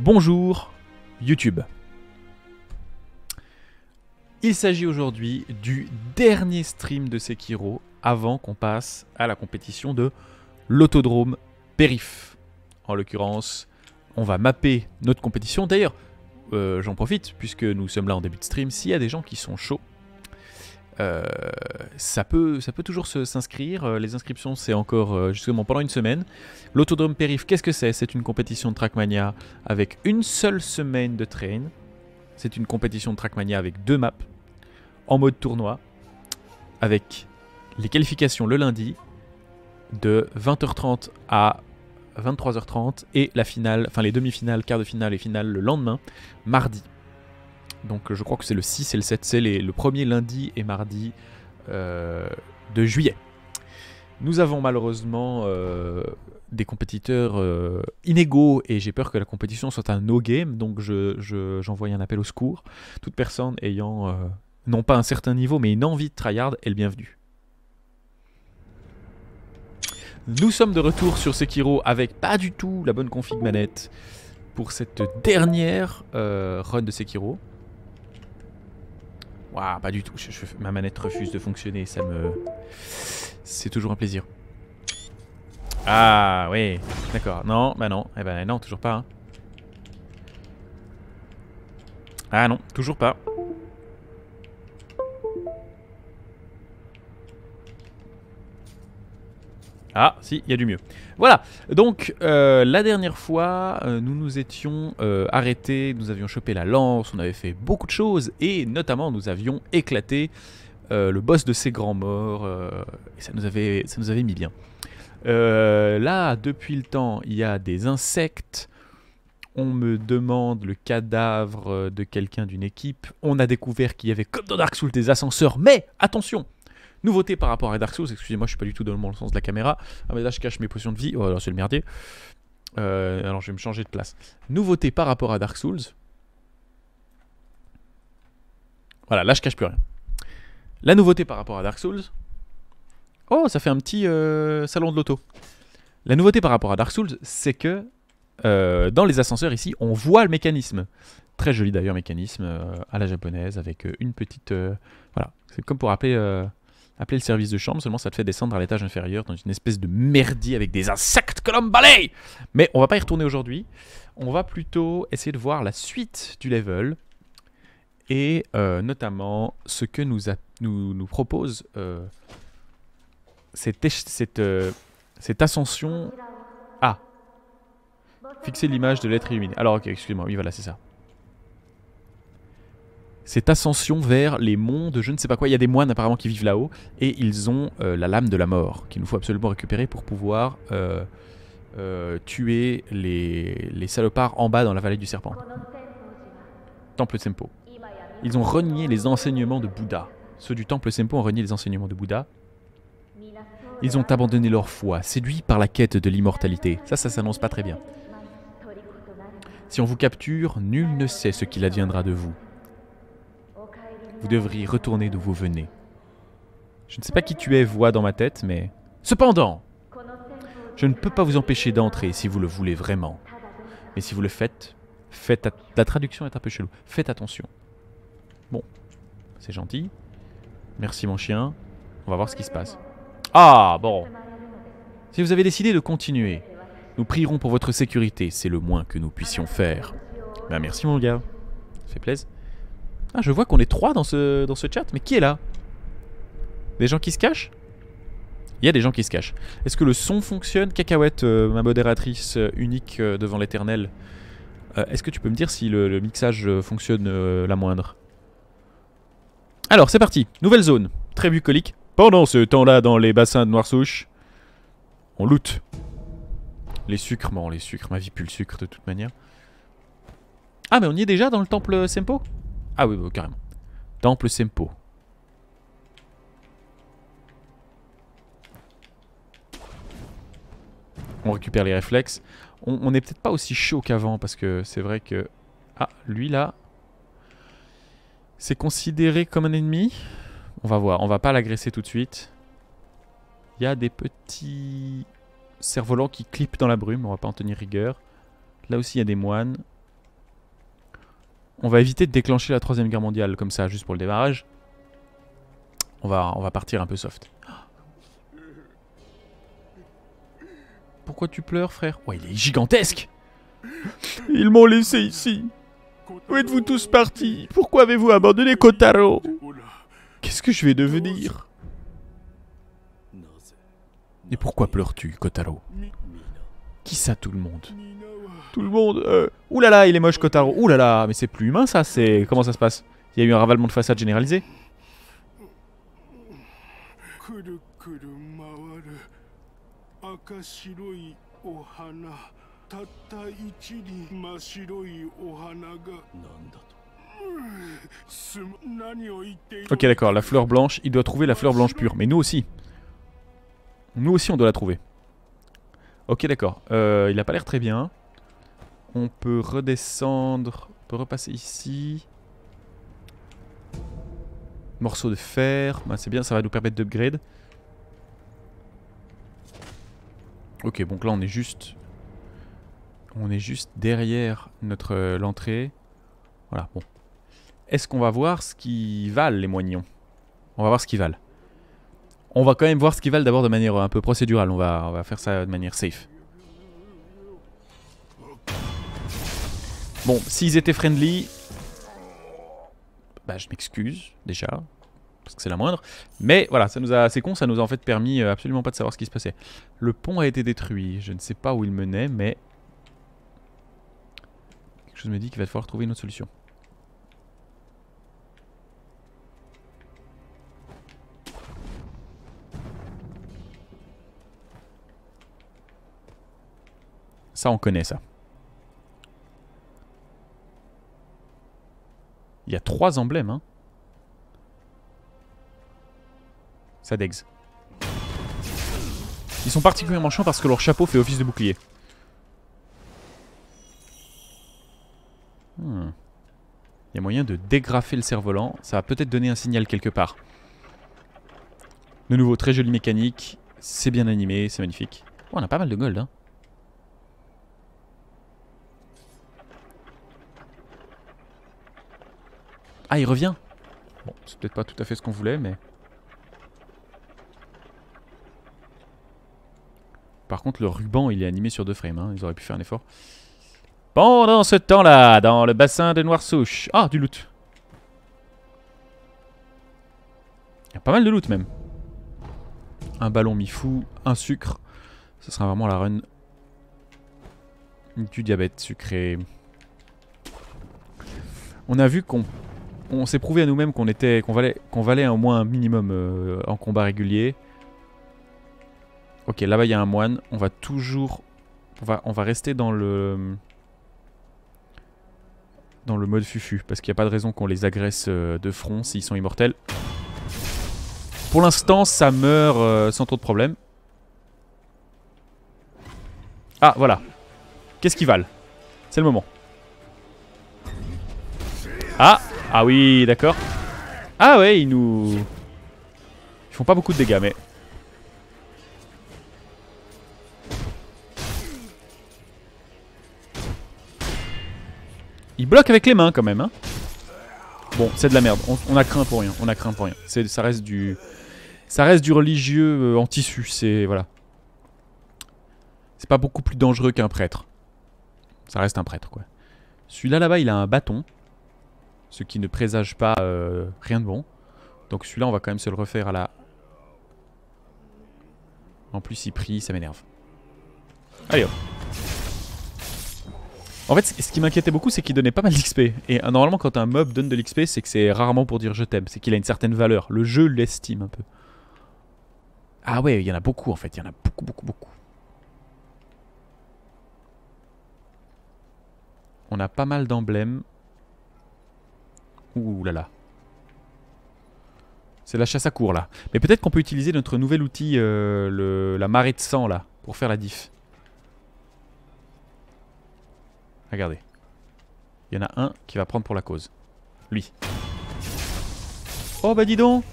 Bonjour YouTube. Il s'agit aujourd'hui du dernier stream de Sekiro avant qu'on passe à la compétition de l'autodrome Périph. En l'occurrence, on va mapper notre compétition. D'ailleurs, j'en profite puisque nous sommes là en début de stream. S'il y a des gens qui sont chauds, ça peut toujours s'inscrire. Les inscriptions, c'est encore justement pendant une semaine. L'autodrome Périph, qu'est-ce que c'est? C'est une compétition de Trackmania avec une seule semaine de train. C'est une compétition de Trackmania avec 2 maps en mode tournoi, avec les qualifications le lundi de 20h30 à 23h30 et la finale, enfin les demi-finales, quarts de finale et finale le lendemain, mardi. Donc je crois que c'est le 6 et le 7, c'est le premier lundi et mardi de juillet. Nous avons malheureusement des compétiteurs inégaux et j'ai peur que la compétition soit un no-game, donc j'envoie un appel au secours. Toute personne ayant non pas un certain niveau mais une envie de tryhard est le bienvenu. Nous sommes de retour sur Sekiro avec pas du tout la bonne config manette pour cette dernière run de Sekiro. Waouh, pas du tout. Ma manette refuse de fonctionner. C'est toujours un plaisir. Ah, oui. D'accord. Non, bah non. Eh ben non, toujours pas. Hein. Ah non, toujours pas. Ah, si, il y a du mieux. Voilà, donc la dernière fois, nous nous étions arrêtés, nous avions chopé la lance, on avait fait beaucoup de choses, et notamment nous avions éclaté le boss de ces grands morts, et ça nous avait mis bien. Là, depuis le temps, il y a des insectes, on me demande le cadavre de quelqu'un d'une équipe, on a découvert qu'il y avait comme dans Dark Souls des ascenseurs, mais attention! Nouveauté par rapport à Dark Souls, excusez-moi, je suis pas du tout dans le sens de la caméra. Ah mais là je cache mes potions de vie, oh alors c'est le merdier. Alors je vais me changer de place. Nouveauté par rapport à Dark Souls. Voilà, là je cache plus rien. La nouveauté par rapport à Dark Souls. Oh, ça fait un petit salon de l'auto. La nouveauté par rapport à Dark Souls, c'est que dans les ascenseurs ici, on voit le mécanisme. Très joli d'ailleurs mécanisme à la japonaise avec une petite... voilà, c'est comme pour appeler le service de chambre, seulement ça te fait descendre à l'étage inférieur dans une espèce de merdier avec des insectes que l'homme balaye. Mais on va pas y retourner aujourd'hui. On va plutôt essayer de voir la suite du level et notamment ce que nous propose cette ascension. Ah, fixer l'image de l'être illuminé. Alors ok, excusez-moi, oui voilà, c'est ça. Cette ascension vers les monts de je ne sais pas quoi. Il y a des moines apparemment qui vivent là-haut et ils ont la lame de la mort qu'il nous faut absolument récupérer pour pouvoir tuer les salopards en bas dans la vallée du serpent. Temple Sempo. Ils ont renié les enseignements de Bouddha. Ceux du temple Sempo ont renié les enseignements de Bouddha. Ils ont abandonné leur foi, séduits par la quête de l'immortalité. Ça s'annonce pas très bien. Si on vous capture, nul ne sait ce qu'il adviendra de vous. Vous devriez retourner d'où vous venez. Je ne sais pas qui tu es, voix dans ma tête, mais... Cependant, je ne peux pas vous empêcher d'entrer si vous le voulez vraiment. Mais si vous le faites, la traduction est un peu chelou. Faites attention. Bon, c'est gentil. Merci mon chien. On va voir ce qui se passe. Ah, bon. Si vous avez décidé de continuer, nous prierons pour votre sécurité. C'est le moins que nous puissions faire. Ben merci mon gars. Ça fait plaisir. Ah, je vois qu'on est 3 dans ce chat, mais qui est là? Des gens qui se cachent? Il y a des gens qui se cachent. Est-ce que le son fonctionne? Cacahuète, ma modératrice unique devant l'éternel. Est-ce que tu peux me dire si le mixage fonctionne la moindre? Alors, c'est parti. Nouvelle zone. Très bucolique. Pendant ce temps-là, dans les bassins de Noirsouche, on loot. Les sucres, bon, les sucres, ma vie pue le sucre de toute manière. Ah, mais on y est déjà dans le temple Sempo? Ah oui, carrément. Temple Sempo. On récupère les réflexes. On n'est peut-être pas aussi chaud qu'avant parce que c'est vrai que... Ah, lui là... C'est considéré comme un ennemi. On va voir, on va pas l'agresser tout de suite. Il y a des petits cerfs-volants qui clippent dans la brume, on va pas en tenir rigueur. Là aussi il y a des moines. On va éviter de déclencher la 3ème guerre mondiale comme ça, juste pour le démarrage. On va partir un peu soft. Pourquoi tu pleures, frère? Ouais, il est gigantesque. Ils m'ont laissé ici. Où êtes-vous tous partis? Pourquoi avez-vous abandonné Kotaro? Qu'est-ce que je vais devenir? Et pourquoi pleures-tu, Kotaro? Qui ça, tout le monde? Tout le monde. Oulala, il est moche, Kotaro. Oulala, mais c'est plus humain, ça. C'est comment ça se passe? Il y a eu un ravalement de façade généralisé. Ok, d'accord, la fleur blanche, il doit trouver la fleur blanche pure. Mais nous aussi. Nous aussi, on doit la trouver. Ok, d'accord. Il a pas l'air très bien. On peut redescendre. On peut repasser ici. Morceau de fer. Bah, c'est bien, ça va nous permettre d'upgrade. Ok, donc là, on est juste... On est juste derrière notre l'entrée. Voilà, bon. Est-ce qu'on va voir ce qu'ils valent, les moignons? On va voir ce qu'ils valent. On va quand même voir ce qu'ils valent d'abord de manière un peu procédurale. On va faire ça de manière safe. Bon, s'ils étaient friendly... Bah, je m'excuse, déjà. Parce que c'est la moindre. Mais voilà, ça nous a, c'est con, ça nous a en fait permis absolument pas de savoir ce qui se passait. Le pont a été détruit. Je ne sais pas où il menait, mais... Quelque chose me dit qu'il va falloir trouver une autre solution. Ça, on connaît ça. Il y a 3 emblèmes, hein. Ça d'ex. Ils sont particulièrement chiants parce que leur chapeau fait office de bouclier. Il y a moyen de dégrafer le cerf-volant. Ça va peut-être donner un signal quelque part. De nouveau, très jolie mécanique. C'est bien animé, c'est magnifique. Oh, on a pas mal de gold, hein. Ah, il revient. Bon, c'est peut-être pas tout à fait ce qu'on voulait, mais... Par contre, le ruban, il est animé sur 2 frames. Hein. Ils auraient pu faire un effort. Pendant ce temps-là, dans le bassin de Noirsouche... Ah, du loot. Il y a pas mal de loot, même. Un ballon mi-fou, un sucre. Ce sera vraiment la run du diabète sucré. On a vu qu'on... On s'est prouvé à nous-mêmes qu'on valait au moins un minimum en combat régulier. Ok, là-bas il y a un moine. On va toujours... On va rester dans le mode fufu. Parce qu'il n'y a pas de raison qu'on les agresse de front s'ils sont immortels. Pour l'instant, ça meurt sans trop de problème. Ah, voilà. Qu'est-ce qu'ils valent? C'est le moment. Ah! Ah oui, d'accord. Ah ouais, ils font pas beaucoup de dégâts, mais... Ils bloquent avec les mains, quand même, hein. Bon, c'est de la merde. On a craint pour rien. On a craint pour rien. Ça reste du religieux en tissu. C'est... Voilà. C'est pas beaucoup plus dangereux qu'un prêtre. Ça reste un prêtre, quoi. Celui-là, là-bas, il a un bâton. Ce qui ne présage pas rien de bon. Donc celui-là, on va quand même se le refaire à la... En plus, il prie, ça m'énerve. Allez hop. En fait, ce qui m'inquiétait beaucoup, c'est qu'il donnait pas mal d'XP. Et normalement, quand un mob donne de l'XP, c'est que c'est rarement pour dire je t'aime. C'est qu'il a une certaine valeur. Le jeu l'estime un peu. Ah ouais, il y en a beaucoup en fait. Il y en a beaucoup, beaucoup, beaucoup. On a pas mal d'emblèmes. Ouh là là. C'est la chasse à court là. Mais peut-être qu'on peut utiliser notre nouvel outil, la marée de sang là, pour faire la diff. Regardez. Il y en a un qui va prendre pour la cause. Lui. Oh bah dis donc.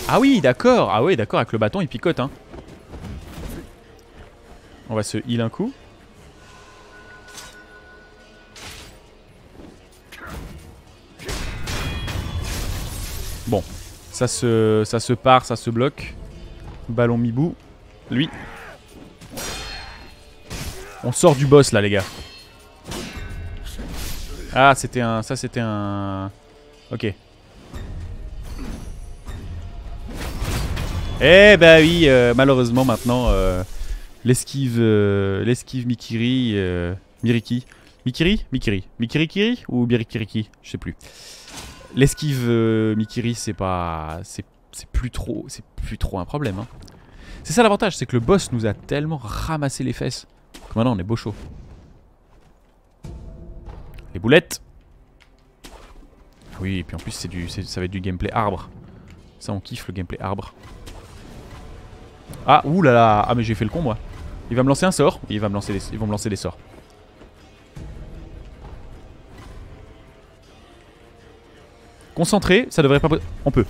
Ah oui, d'accord. Ah oui, d'accord, avec le bâton il picote, hein. On va se heal un coup. Bon, ça se part, ça se bloque. Ballon Mibou. Lui. On sort du boss là les gars. Ah c'était un... Ça c'était un... Ok. Eh bah oui, malheureusement maintenant l'esquive Mikiri, Miriki. Mikiri ou Mirikiriki, je sais plus. L'esquive Mikiri c'est plus trop un problème hein. C'est ça l'avantage, c'est que le boss nous a tellement ramassé les fesses que maintenant on est beau chaud. Les boulettes. Oui, et puis en plus ça va être du gameplay arbre. Ça on kiffe le gameplay arbre. Ah, oulala. Ah mais j'ai fait le con moi. Il va me lancer un sort. Ils vont me lancer des sorts. Concentré, ça devrait pas... On peut.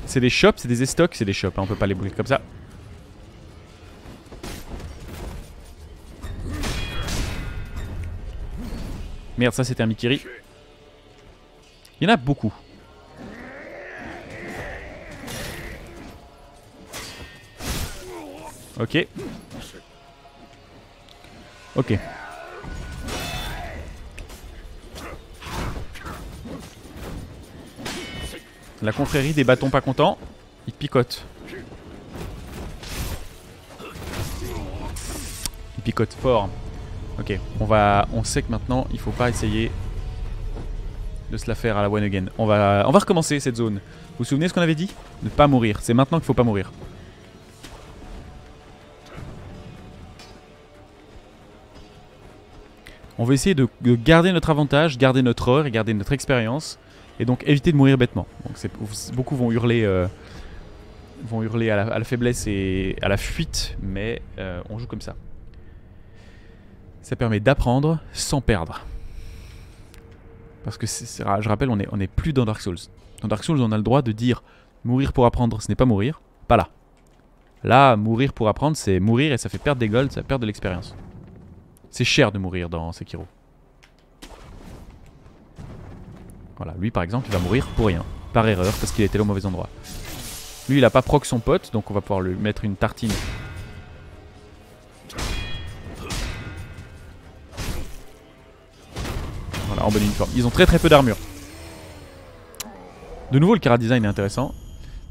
C'est des shops, c'est des stocks, c'est des shops. Hein, on peut pas les brûler comme ça. Merde, ça c'était un Mikiri. Il y en a beaucoup. Ok. Ok. La confrérie des bâtons pas contents. Ils picotent. Ils picotent fort. Ok, on sait que maintenant il faut pas essayer de se la faire à la one again. On va recommencer cette zone. Vous vous souvenez ce qu'on avait dit? Ne pas mourir. C'est maintenant qu'il faut pas mourir. On va essayer de garder notre avantage, garder notre or et garder notre expérience. Et donc éviter de mourir bêtement. Donc beaucoup vont hurler à la faiblesse et à la fuite, mais on joue comme ça. Ça permet d'apprendre sans perdre. Parce que je rappelle, on est plus dans Dark Souls. Dans Dark Souls, on a le droit de dire mourir pour apprendre, ce n'est pas mourir. Pas là. Là, mourir pour apprendre, c'est mourir et ça fait perdre des golds, ça perd de l'expérience. C'est cher de mourir dans Sekiro. Voilà, lui par exemple, il va mourir pour rien. Par erreur, parce qu'il était là au mauvais endroit. Lui, il a pas proc son pote, donc on va pouvoir lui mettre une tartine. Voilà, en bonne uniforme. Ils ont très peu d'armure. De nouveau, le chara design est intéressant.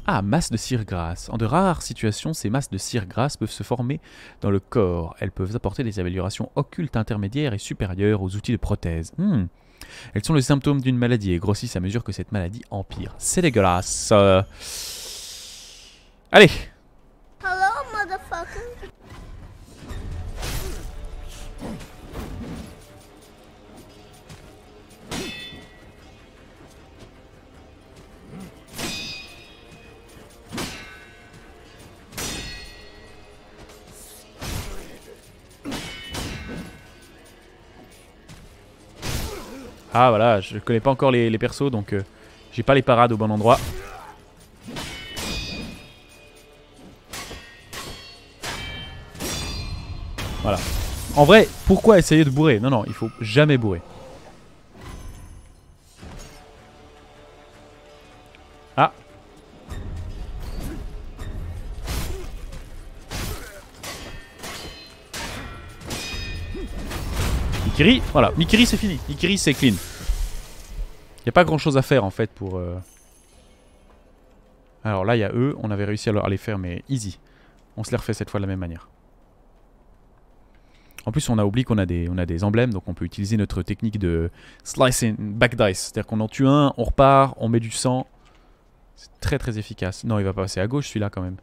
Ah, masse de cire grasse. En de rares situations, ces masses de cire grasse peuvent se former dans le corps. Elles peuvent apporter des améliorations occultes intermédiaires et supérieures aux outils de prothèse. Elles sont le symptôme d'une maladie et grossissent à mesure que cette maladie empire. C'est dégueulasse. Allez. Hello, motherfucker. Ah voilà, je connais pas encore les persos, donc j'ai pas les parades au bon endroit. Voilà. En vrai, pourquoi essayer de bourrer? Non, non, il faut jamais bourrer. Ah. Mikiri, voilà, Mikiri c'est fini, Mikiri c'est clean. Y a pas grand chose à faire en fait pour... Alors là il y a eux, on avait réussi à les faire mais easy. On se les refait cette fois de la même manière. En plus on a oublié qu'on a des emblèmes, donc on peut utiliser notre technique de slicing back dice. C'est-à-dire qu'on en tue un, on repart, on met du sang. C'est très efficace. Non il va pas passer à gauche celui-là quand même.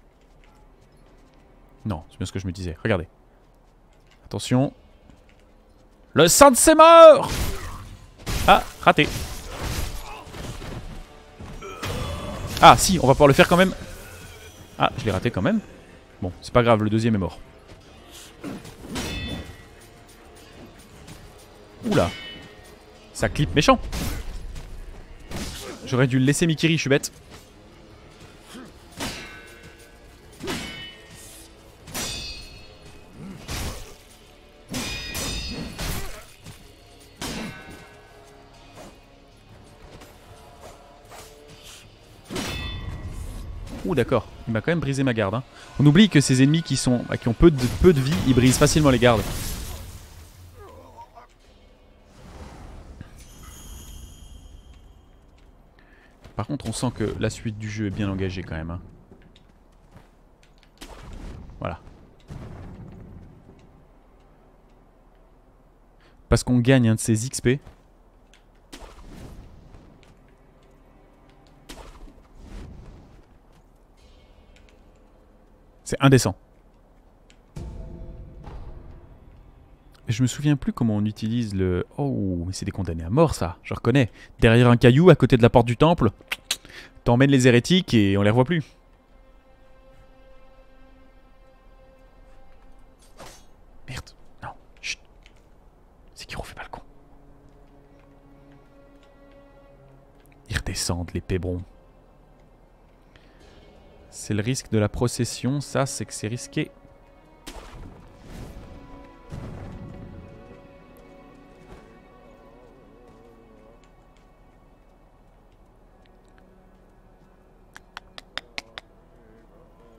Non, c'est bien ce que je me disais, regardez. Attention. Le sang de ses morts! Ah, raté. Ah, si, on va pouvoir le faire quand même. Ah, je l'ai raté quand même. Bon, c'est pas grave, le deuxième est mort. Oula. Ça clip méchant. J'aurais dû le laisser Mikiri, je suis bête. Ouh d'accord, il m'a quand même brisé ma garde. Hein. On oublie que ces ennemis qui ont peu de vie, ils brisent facilement les gardes. Par contre, on sent que la suite du jeu est bien engagée quand même. Hein. Voilà. Parce qu'on gagne un de ces XP. C'est indécent. Et je me souviens plus comment on utilise le... Oh, mais c'est des condamnés à mort ça, je reconnais. Derrière un caillou, à côté de la porte du temple, t'emmènes les hérétiques et on les revoit plus. Merde, non, chut. C'est qui refait pas le con. Ils redescendent les pébrons. C'est le risque de la procession, ça c'est que c'est risqué.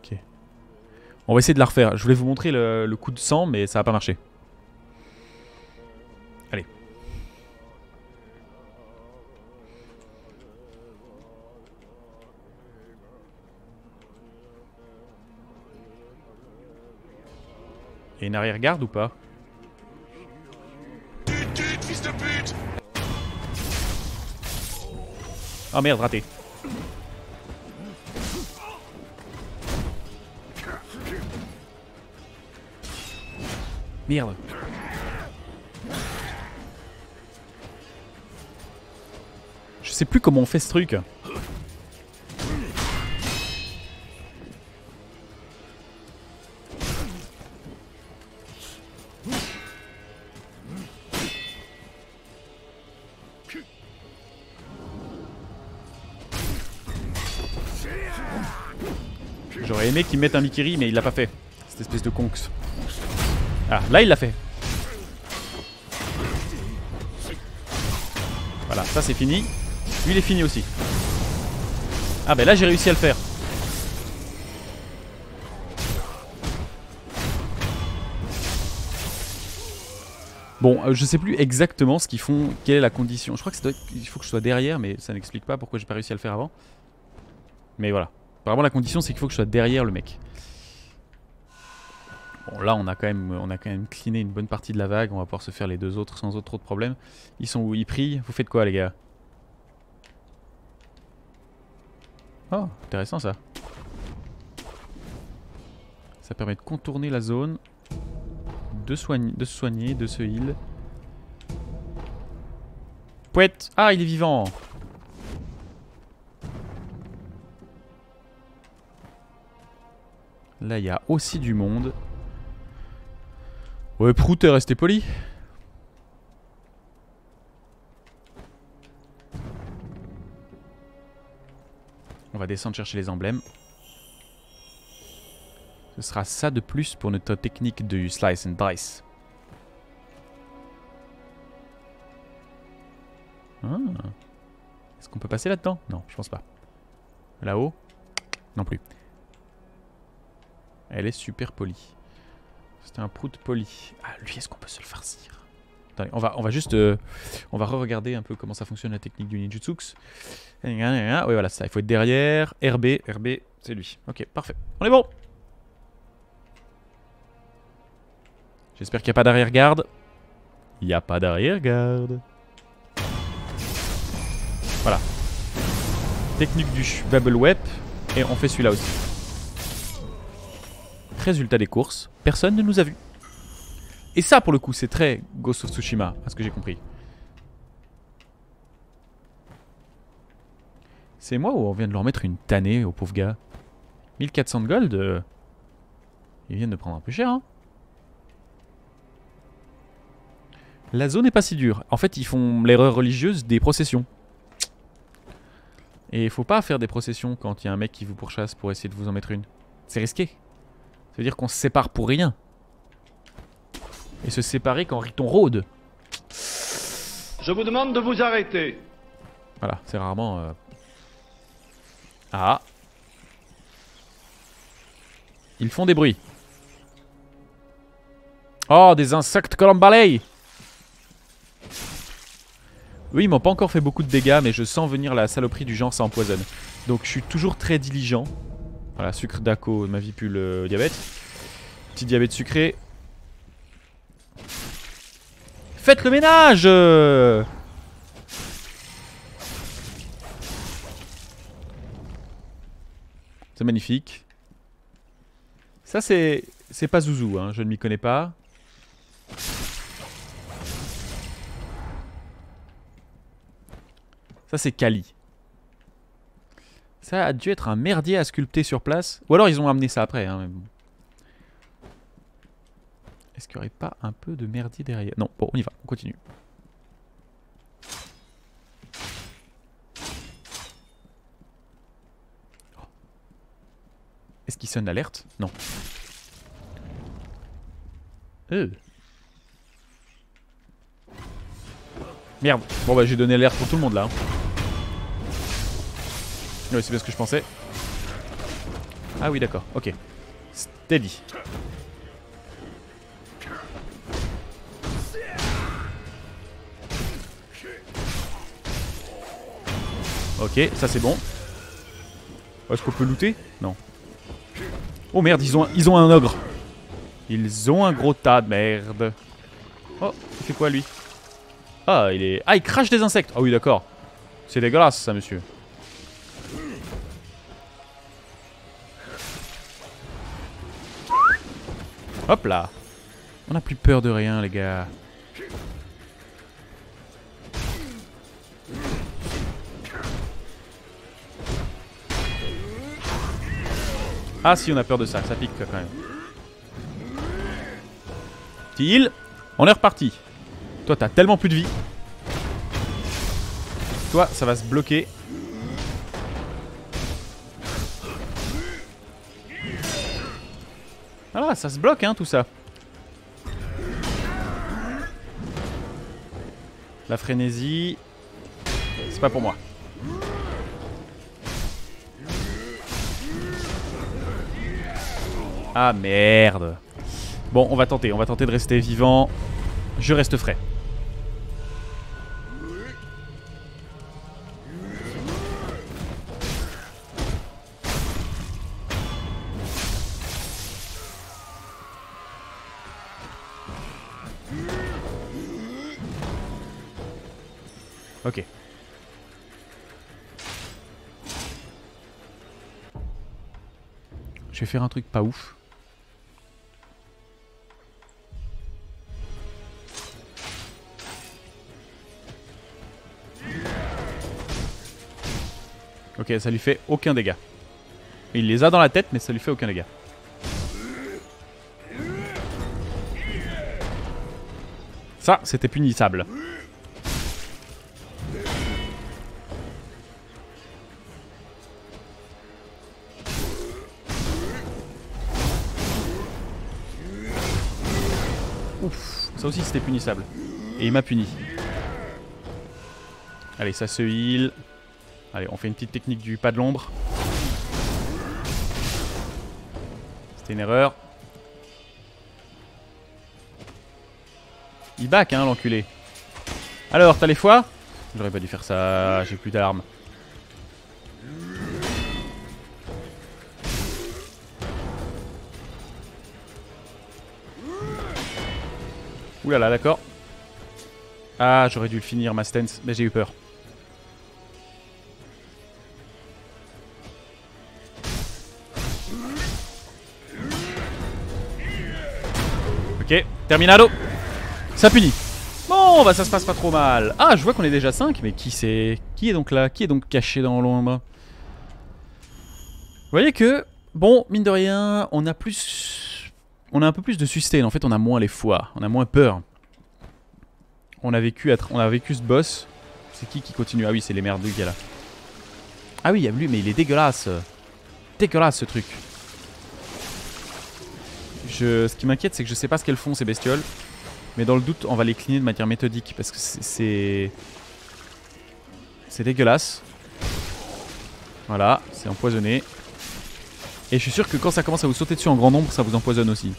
Ok. On va essayer de la refaire. Je voulais vous montrer le coup de sang, mais ça va pas marcher. Allez. Et une arrière-garde ou pas? Fils de pute! Oh merde, raté. Merde. Je sais plus comment on fait ce truc. J'aurais aimé qu'il mette un Mikiri, mais il l'a pas fait. Cette espèce de conks. Ah, là il l'a fait. Voilà, ça c'est fini. Lui il est fini aussi. Ah ben là j'ai réussi à le faire. Bon, je sais plus exactement ce qu'ils font, quelle est la condition. Je crois que il faut que je sois derrière, mais ça n'explique pas pourquoi j'ai pas réussi à le faire avant. Mais voilà. Apparemment la condition c'est qu'il faut que je sois derrière le mec. Bon là on a quand même cleané une bonne partie de la vague. On va pouvoir se faire les deux autres sans trop de problèmes. Ils sont où? Ils prient? Vous faites quoi les gars? Oh, intéressant ça. Ça permet de contourner la zone. De se soigner, de se heal. Pouette! Ah, il est vivant! Là, il y a aussi du monde. Ouais, Prout est resté poli. On va descendre chercher les emblèmes. Ce sera ça de plus pour notre technique du slice and dice. Ah. Est-ce qu'on peut passer là-dedans? Non, je pense pas. Là-haut? Non plus. Elle est super polie. C'était un prout poli. Ah, lui, est-ce qu'on peut se le farcir? Attendez, on va juste... on va re-regarder un peu comment ça fonctionne la technique du ninjutsu. Oui, voilà, ça. Il faut être derrière. RB, c'est lui. Ok, parfait. On est bon! J'espère qu'il n'y a pas d'arrière-garde. Il n'y a pas d'arrière-garde. Voilà. Technique du Bubble Web. Et on fait celui-là aussi. Résultat des courses. Personne ne nous a vus. Et ça, pour le coup, c'est très Ghost of Tsushima, à ce que j'ai compris. C'est moi ou on vient de leur mettre une tannée au pauvre gars? 1400 de gold. Ils viennent de prendre un peu cher, hein. La zone n'est pas si dure. En fait, ils font l'erreur religieuse des processions. Et il faut pas faire des processions quand il y a un mec qui vous pourchasse pour essayer de vous en mettre une. C'est risqué. Ça veut dire qu'on se sépare pour rien. Et se séparer quand Riton rôde. Je vous demande de vous arrêter. Voilà, c'est rarement... Ah. Ils font des bruits. Oh, des insectes colombalais. Oui, ils m'ont pas encore fait beaucoup de dégâts, mais je sens venir la saloperie du genre ça empoisonne. Donc je suis toujours très diligent. Voilà, sucre d'Aco, ma vie pue le diabète. Petit diabète sucré. Faites le ménage! C'est magnifique. Ça c'est pas Zouzou, hein, je ne m'y connais pas. Ça c'est Kali. Ça a dû être un merdier à sculpter sur place. Ou alors ils ont amené ça après. Hein, mais bon. Est-ce qu'il n'y aurait pas un peu de merdier derrière? Non, bon on y va, on continue. Est-ce qu'il sonne l'alerte? Non. Merde. Bon bah j'ai donné l'alerte pour tout le monde là. Ouais, c'est bien ce que je pensais. Ah oui d'accord, ok. Steady. Ok, ça c'est bon. Est-ce qu'on peut looter? Non. Oh merde, ils ont un ogre. Ils ont un gros tas de merde. Oh, il fait quoi lui? Ah, il crache des insectes. Ah oui, d'accord. C'est dégueulasse ça, monsieur. Hop là. On n'a plus peur de rien, les gars. Ah si, on a peur de ça, ça pique quand même. Petit heal. On est reparti. Toi, t'as tellement plus de vie. Toi, ça va se bloquer. Ah, ça se bloque, hein, tout ça. La frénésie. C'est pas pour moi. Ah merde. Bon, on va tenter de rester vivant. Je reste frais. Ok. Je vais faire un truc pas ouf. Ok, ça lui fait aucun dégât. Il les a dans la tête, mais ça lui fait aucun dégât. Ça, c'était punissable. Ouf, ça aussi c'était punissable. Et il m'a puni. Allez, ça se heal. Allez, on fait une petite technique du pas de l'ombre. C'était une erreur. Il back, hein, l'enculé. Alors, t'as les foies? J'aurais pas dû faire ça, j'ai plus d'armes. Oulala, d'accord. Ah, j'aurais dû le finir, ma stance, mais j'ai eu peur. Ok, terminado. Ça punit. Bon, bah ça se passe pas trop mal. Ah, je vois qu'on est déjà 5, mais qui c'est? Qui est donc là? Qui est donc caché dans l'ombre? Vous voyez que, bon, mine de rien, on a un peu plus de sustain. En fait, on a moins les foies. On a moins peur. On a vécu ce boss. C'est qui continue? Ah oui, c'est les merdus qu'il y a là. Ah oui, il y a lui, mais il est dégueulasse. Dégueulasse ce truc. Ce qui m'inquiète, c'est que je sais pas ce qu'elles font ces bestioles. Mais dans le doute, on va les cleaner de manière méthodique. Parce que c'est dégueulasse. Voilà, c'est empoisonné. Et je suis sûr que quand ça commence à vous sauter dessus en grand nombre, ça vous empoisonne aussi.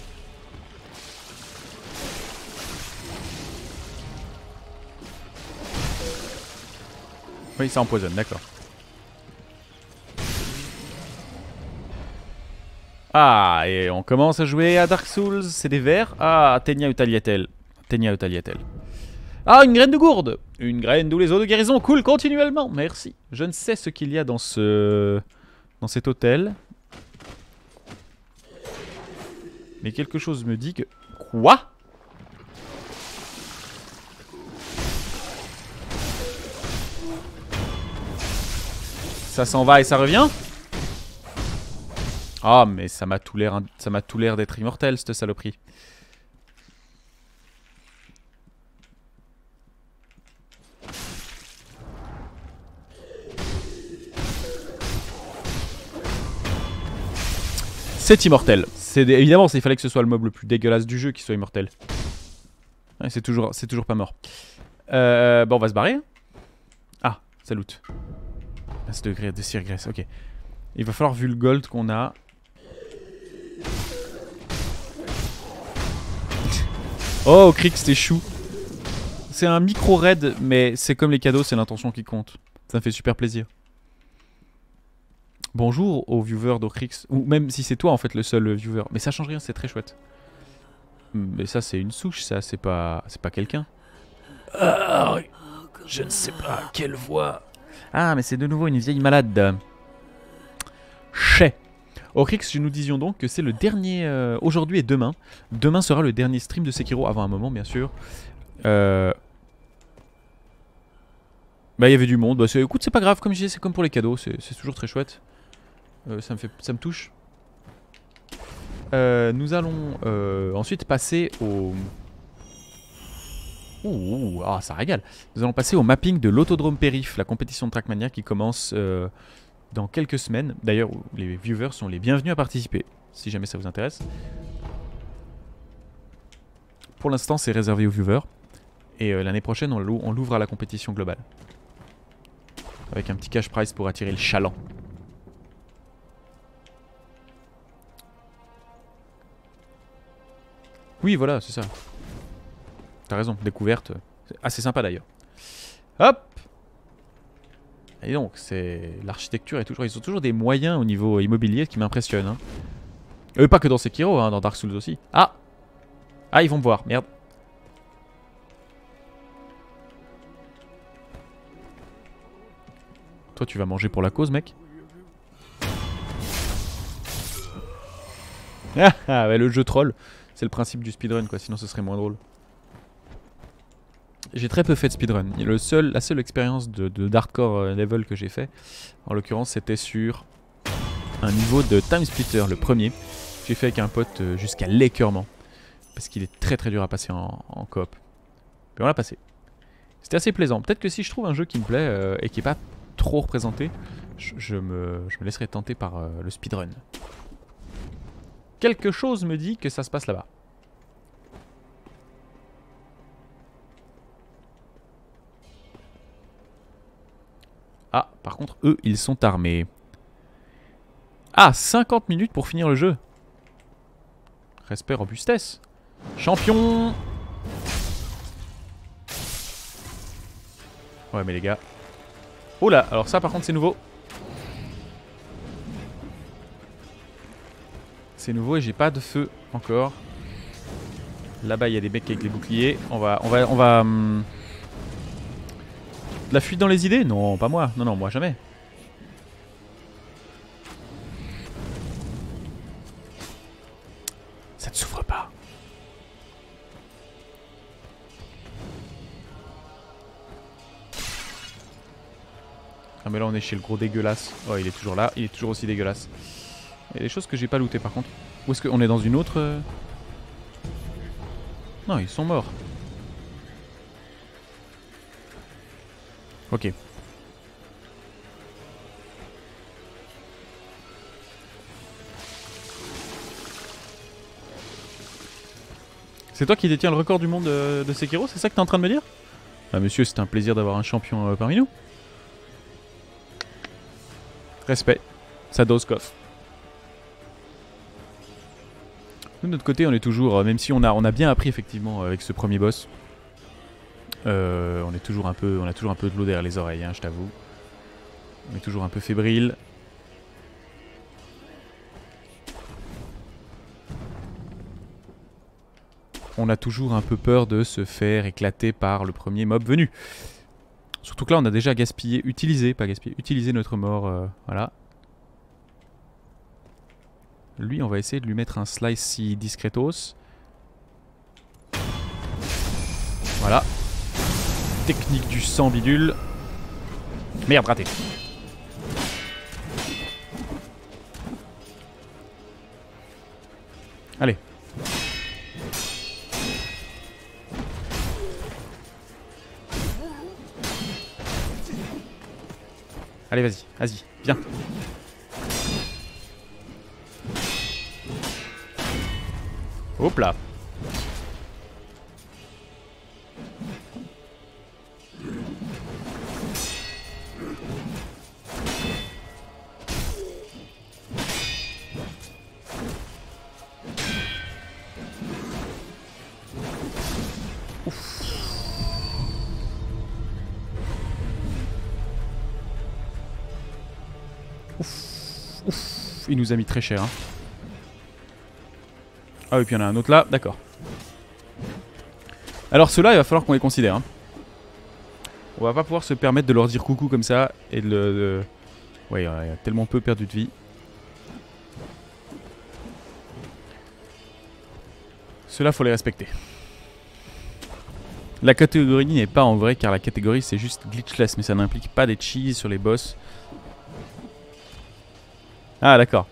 Oui, ça empoisonne, d'accord. Ah, et on commence à jouer à Dark Souls, c'est des vers. Ah, Tenya ou Tagliatelle. Tenya ou Tagliatelle. Ah, une graine de gourde. Une graine d'où les eaux de guérison coulent continuellement. Merci. Je ne sais ce qu'il y a dans cet hôtel. Mais quelque chose me dit que... Quoi? Ça s'en va et ça revient? Ah, mais ça m'a tout l'air d'être immortel, cette saloperie. C'est immortel. Évidemment, il fallait que ce soit le mob le plus dégueulasse du jeu qui soit immortel. Ouais, c'est toujours pas mort. Bon, on va se barrer. Ah, salut. 15 degrés de cire graisse, ok. Il va falloir, vu le gold qu'on a... Oh, Krix, t'es chou. C'est un micro raid, mais c'est comme les cadeaux, c'est l'intention qui compte. Ça me fait super plaisir. Bonjour aux viewers d'Ocrix, ou même si c'est toi en fait le seul viewer. Mais ça change rien, c'est très chouette. Mais ça c'est une souche, ça c'est pas quelqu'un. Ah, je ne sais pas quelle voix. Ah, mais c'est de nouveau une vieille malade. Chez Ocrix, nous disions donc que c'est le dernier aujourd'hui et demain. Demain sera le dernier stream de Sekiro avant un moment bien sûr. Bah il y avait du monde. Bah, écoute, c'est pas grave, comme je disais, c'est comme pour les cadeaux, c'est toujours très chouette. Ça me touche. Nous allons ensuite passer au... Ouh, ah, ça régale. Nous allons passer au mapping de l'autodrome Périph, la compétition de Trackmania qui commence dans quelques semaines. D'ailleurs, les viewers sont les bienvenus à participer, si jamais ça vous intéresse. Pour l'instant, c'est réservé aux viewers. Et l'année prochaine, on l'ouvre à la compétition globale. Avec un petit cash prize pour attirer le chaland. Oui, voilà, c'est ça. T'as raison, découverte. C'est assez sympa d'ailleurs. Hop! Et donc, l'architecture est toujours... Ils ont toujours des moyens au niveau immobilier qui m'impressionnent. Hein. Pas que dans Sekiro, hein, dans Dark Souls aussi. Ah! Ah, ils vont me voir, merde. Toi, tu vas manger pour la cause, mec. Ah, ouais, le jeu troll. C'est le principe du speedrun, quoi, sinon ce serait moins drôle. J'ai très peu fait de speedrun. La seule expérience de hardcore level que j'ai fait, en l'occurrence, c'était sur un niveau de Time Splitter, le premier. J'ai fait avec un pote jusqu'à l'écœurement. Parce qu'il est très très dur à passer en coop. Mais on l'a passé. C'était assez plaisant. Peut-être que si je trouve un jeu qui me plaît et qui n'est pas trop représenté, je me laisserai tenter par le speedrun. Quelque chose me dit que ça se passe là-bas. Ah, par contre, eux, ils sont armés. Ah, 50 minutes pour finir le jeu. Respect, robustesse. Champion. Ouais, mais les gars. Oh là, alors ça, par contre, c'est nouveau. C'est nouveau et j'ai pas de feu encore. Là-bas, il y a des mecs avec des boucliers. On va... La fuite dans les idées? Non, pas moi. Non, non, moi jamais. Ça ne s'ouvre pas. Ah mais là on est chez le gros dégueulasse. Oh, il est toujours là. Il est toujours aussi dégueulasse. Il y a des choses que j'ai pas lootées par contre. Où est-ce qu'on est dans une autre... Non, ils sont morts. Ok. C'est toi qui détiens le record du monde de Sekiro, c'est ça que t'es en train de me dire? Ah monsieur, c'est un plaisir d'avoir un champion parmi nous. Respect. Ça dose coffre. Nous de notre côté on est toujours, même si on a bien appris effectivement avec ce premier boss, on a toujours un peu de l'eau derrière les oreilles, hein, je t'avoue. On est toujours un peu fébrile. On a toujours un peu peur de se faire éclater par le premier mob venu. Surtout que là on a déjà gaspillé, utilisé notre mort, voilà. Lui on va essayer de lui mettre un slice si discretos. Voilà. Technique du sang bidule. Merde, raté. Allez. Allez, vas-y, vas-y, viens. Hop là. Il nous a mis très cher. Hein. Ah oui, puis il y en a un autre là, d'accord. Alors ceux-là, il va falloir qu'on les considère. Hein. On va pas pouvoir se permettre de leur dire coucou comme ça et de le... Ouais, il y a tellement peu perdu de vie. Ceux-là, faut les respecter. La catégorie n'est pas en vrai car la catégorie c'est juste glitchless, mais ça n'implique pas des cheese sur les boss. Ah d'accord.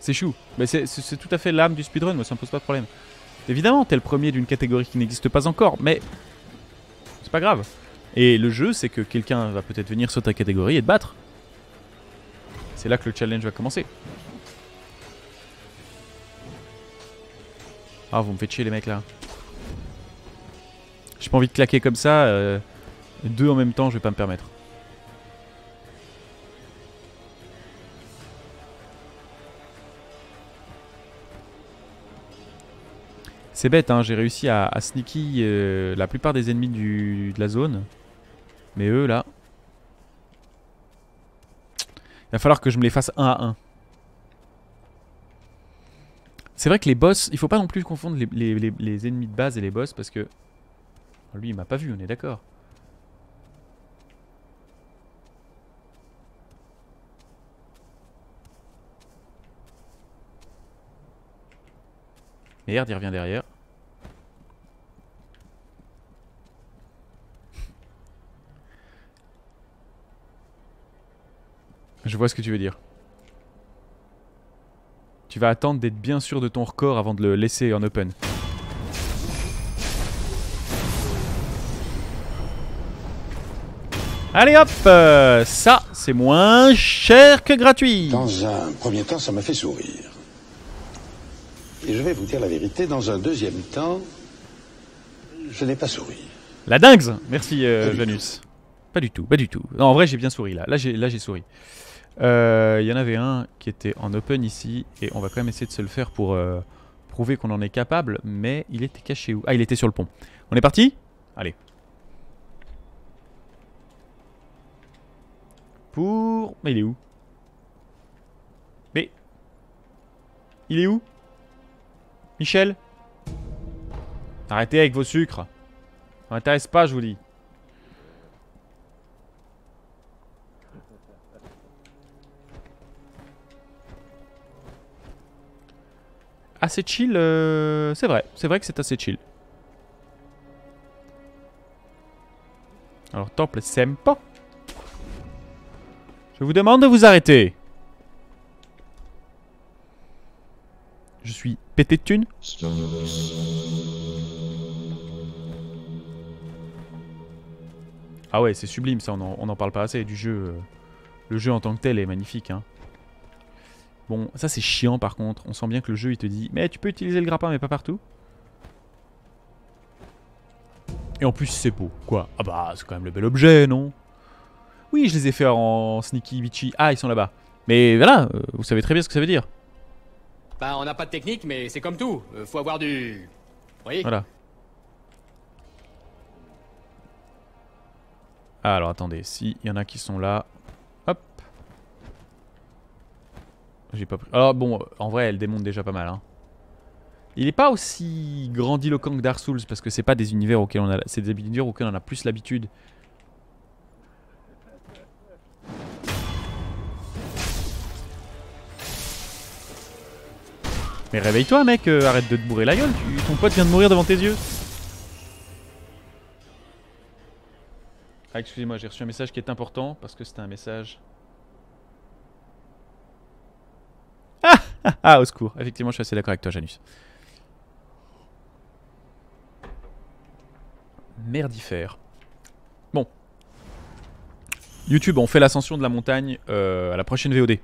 C'est chou. Mais c'est tout à fait l'âme du speedrun, moi ça me pose pas de problème. Évidemment, t'es le premier d'une catégorie qui n'existe pas encore, mais c'est pas grave. Et le jeu, c'est que quelqu'un va peut-être venir sur ta catégorie et te battre. C'est là que le challenge va commencer. Ah, vous me faites chier les mecs là. J'ai pas envie de claquer comme ça. Deux en même temps, je vais pas me permettre. C'est bête, hein, j'ai réussi à sneaky la plupart des ennemis de la zone. Mais eux, là... Il va falloir que je me les fasse un à un. C'est vrai que les boss, il faut pas non plus confondre les ennemis de base et les boss parce que... Lui, il m'a pas vu, on est d'accord. Merde, il revient derrière. Je vois ce que tu veux dire. Tu vas attendre d'être bien sûr de ton record avant de le laisser en open. Allez hop, ça c'est moins cher que gratuit. Dans un premier temps, ça m'a fait sourire. Et je vais vous dire la vérité, dans un deuxième temps, je n'ai pas souri. La dingue. Merci Janus. Pas du tout, pas du tout. Non, en vrai j'ai bien souri là. Là j'ai souri. Il y en avait un qui était en open ici. Et on va quand même essayer de se le faire pour prouver qu'on en est capable. Mais il était caché où? Ah, il était sur le pont. On est parti? Allez. Pour... Mais il est où? Mais... Il est où? Michel? Arrêtez avec vos sucres. Ça m'intéresse pas, je vous dis. Assez chill, c'est vrai que c'est assez chill. Alors, temple Sempo. Je vous demande de vous arrêter. Je suis pété de thunes. Ah ouais, c'est sublime ça, on en parle pas assez du jeu. Le jeu en tant que tel est magnifique. Hein. Bon, ça c'est chiant par contre. On sent bien que le jeu il te dit mais tu peux utiliser le grappin mais pas partout. Et en plus c'est beau. Quoi? Ah bah c'est quand même le bel objet, non? Oui, je les ai fait en sneaky bitchy. Ah, ils sont là-bas. Mais voilà, vous savez très bien ce que ça veut dire. Bah, on n'a pas de technique, mais c'est comme tout. Faut avoir du... Vous voyez? Voilà. Ah, alors attendez, si il y en a qui sont là, hop. J'ai pas pris. Alors bon, en vrai, elle démonte déjà pas mal. Hein. Il est pas aussi grandiloquent que Dark Souls parce que c'est pas des univers auxquels on a, c'est des univers auxquels on a plus l'habitude. Mais réveille-toi, mec, arrête de te bourrer la gueule. Ton pote vient de mourir devant tes yeux. Ah, excusez-moi, j'ai reçu un message qui est important parce que c'était un message. Ah, au secours. Effectivement, je suis assez d'accord avec toi, Janus. Merdifère. Bon. YouTube, on fait l'ascension de la montagne à la prochaine VOD.